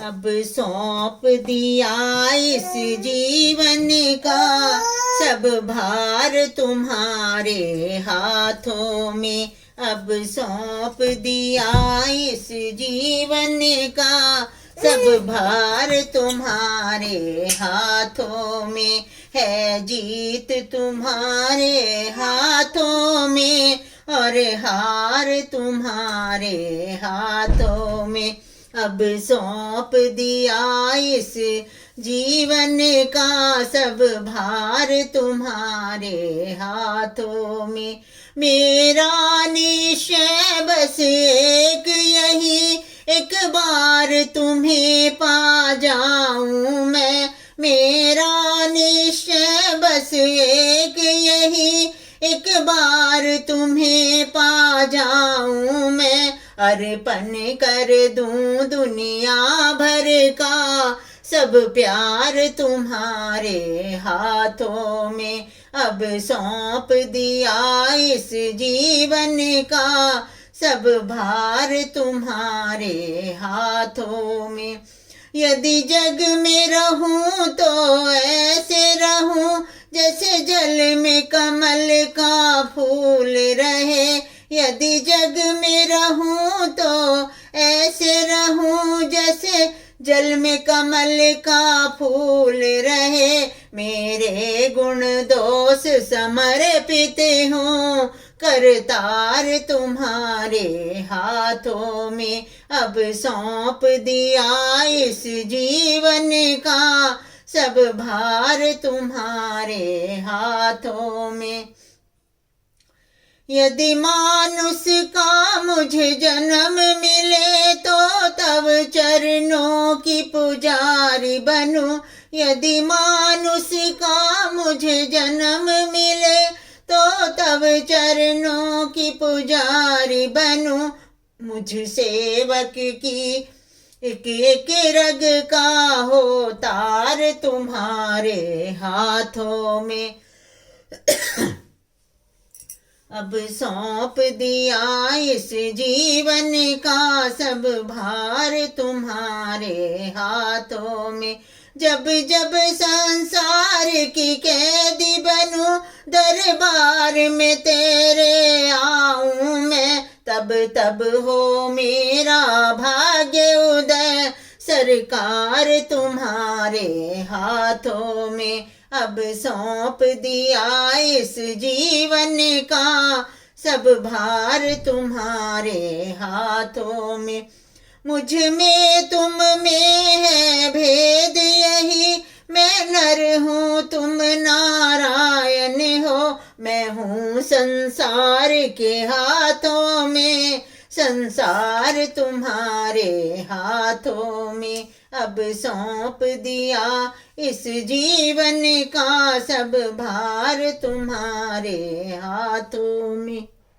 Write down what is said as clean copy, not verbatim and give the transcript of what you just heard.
अब सौंप दिया इस जीवन का सब भार तुम्हारे हाथों में। अब सौंप दिया इस जीवन का सब भार तुम्हारे हाथों में। है जीत तुम्हारे हाथों में और हार तुम्हारे हाथों में। अब सौंप दिया इस जीवन का सब भार तुम्हारे हाथों में। मेरा निश्चय बस एक यही, एक बार तुम्हें पा जाऊं मैं। मेरा निश्चय बस एक यही, एक बार तुम्हें पा जाऊं मैं। अर्पण कर दूं दुनिया भर का सब प्यार तुम्हारे हाथों में। अब सौंप दिया इस जीवन का सब भार तुम्हारे हाथों में। यदि जग में रहूं तो ऐसे रहूं जैसे जल में कमल का फूल रहे। यदि जग में रहूं तो ऐसे रहूं जैसे जल में कमल का फूल रहे। मेरे गुण दोष समर्पित हूँ करतार तुम्हारे हाथों में। अब सौंप दिया इस जीवन का सब भार तुम्हारे हाथों में। यदि मानुष का मुझे जन्म मिले तो तब चरणों की पुजारी बनूं। यदि मानुष का मुझे जन्म मिले तो तब चरणों की पुजारी बनूं। मुझ सेवक की एक एक रग का हो तार तुम्हारे हाथों में। अब सौंप दिया इस जीवन का सब भार तुम्हारे हाथों में। जब जब संसार की कैदी बनूं दरबार में तेरे आऊं मैं। तब तब हो मेरा भाग्य उदय सरकार तुम्हारे हाथों में। अब सौंप दिया इस जीवन का सब भार तुम्हारे हाथों में। मुझ में तुम में है भेद यही, मैं नर हूँ तुम नारायण हो। मैं हूँ संसार के हाथों में, संसार तुम्हारे हाथों में। अब सौंप दिया इस जीवन का सब भार तुम्हारे हाथों में।